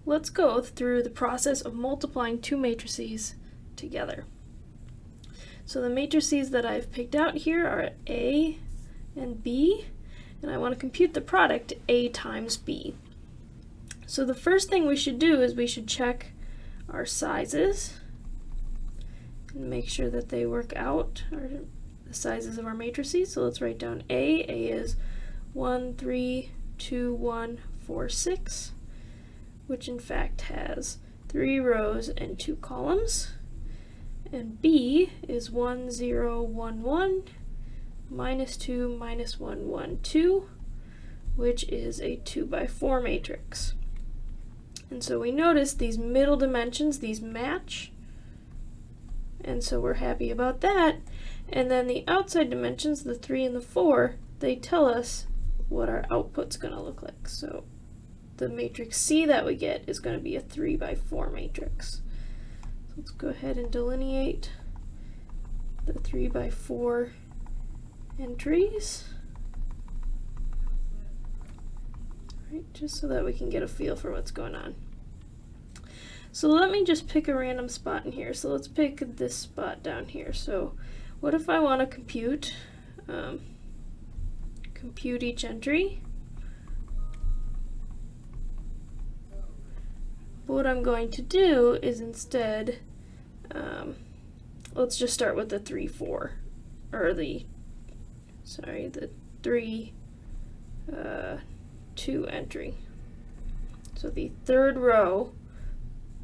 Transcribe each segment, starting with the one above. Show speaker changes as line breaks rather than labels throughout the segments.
let's go through the process of multiplying two matrices together. So the matrices that I've picked out here are A and B, and I want to compute the product A times B. So the first thing we should do is we should check our sizes and make sure that they work out, the sizes of our matrices. So let's write down A. A is 1, 3, 2, 1, 4, 6, which in fact has 3 rows and 2 columns. And B is 1, 0, 1, 1, minus 2, minus 1, 1, 2, which is a 2 by 4 matrix. And so we notice these middle dimensions, these match, and so we're happy about that. And then the outside dimensions, the 3 and the 4, they tell us what our output's going to look like. So the matrix C that we get is going to be a 3 by 4 matrix. So let's go ahead and delineate the 3 by 4 entries. Right, just so that we can get a feel for what's going on. So let me just pick a random spot in here. So let's pick this spot down here. So what if I want to compute each entry? What I'm going to do is instead, let's just start with the 3, 4, or the 3, 2 entry. So the third row,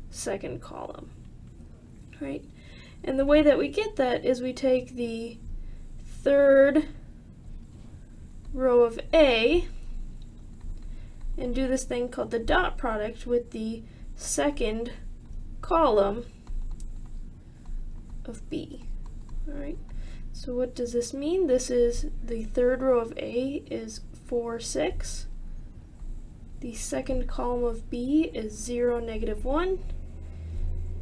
second column, right? And the way that we get that is we take the third row of A and do this thing called the dot product with the second column of B. All right, so what does this mean? This is the third row of A is 4, 6. The second column of B is 0, negative 1.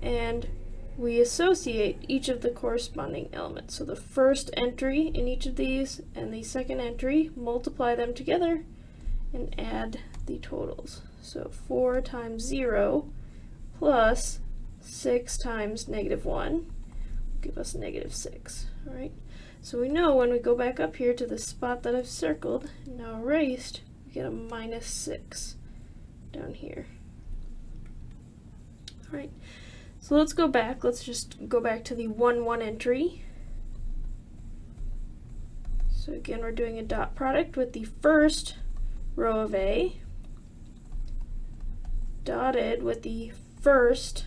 And we associate each of the corresponding elements. So the first entry in each of these and the second entry, multiply them together and add the totals. So 4 times 0 plus 6 times negative 1 will give us negative 6. All right. So we know when we go back up here to the spot that I've circled and now erased, we get a minus 6 down here. All right. So let's go back. Let's just go back to the 1, 1 entry. So again, we're doing a dot product with the first row of A dotted with the first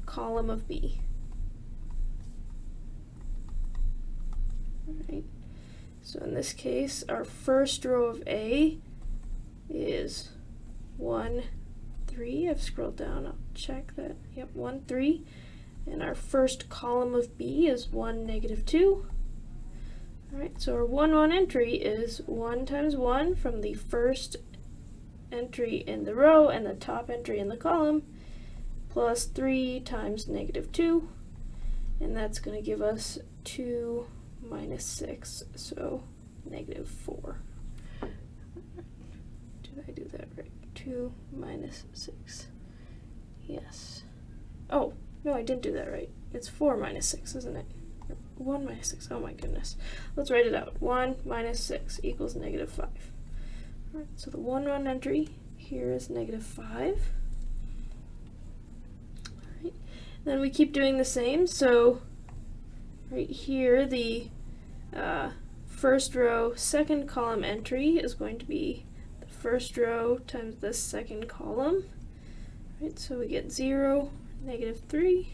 column of B. All right. So in this case, our first row of A is 1, 3. I've scrolled down, I'll check that. Yep, 1, 3. And our first column of B is 1, negative 2. Alright, so our 1, 1 entry is 1 times 1 from the first entry in the row and the top entry in the column, plus 3 times negative 2. And that's going to give us 2 minus 6, so negative 4. Did I do that right? 2 minus 6. Yes. Oh, no, I didn't do that right. It's 4 minus 6, isn't it? 1 minus 6. Oh my goodness. Let's write it out. 1 minus 6 equals negative 5. All right, so the 1, 1 entry here is negative 5. All right. Then we keep doing the same. So right here, the first row, second column entry is going to be first row times the second column. Right, so we get 0, negative 3.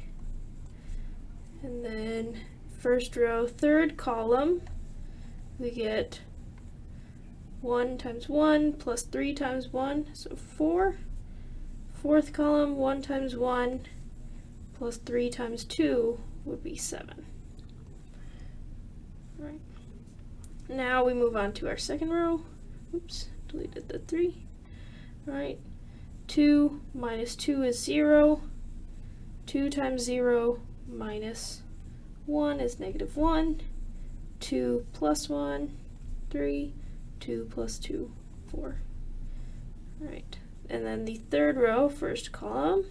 And then first row, third column, we get 1 times 1 plus 3 times 1, so 4. Fourth column, 1 times 1 plus 3 times 2 would be 7. All right. Now we move on to our second row. Oops. Deleted the 3. Alright, 2 minus 2 is 0. 2 times 0 minus 1 is negative 1. 2 plus 1, 3. 2 plus 2, 4. Alright, and then the third row, first column,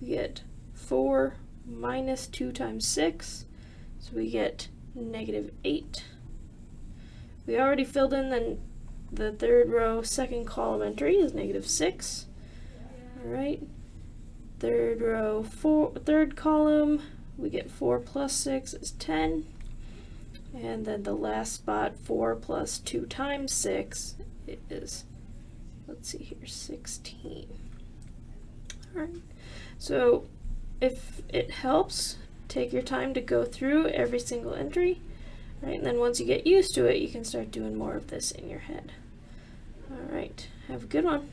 we get 4 minus 2 times 6, so we get -8. We already filled in the third row, second column entry is -6. Alright, third row, third column, we get 4 plus 6 is 10. And then the last spot, 4 plus 2 times 6 is, let's see here, 16. Alright, so if it helps, take your time to go through every single entry. Right, and then once you get used to it, you can start doing more of this in your head. Alright, have a good one.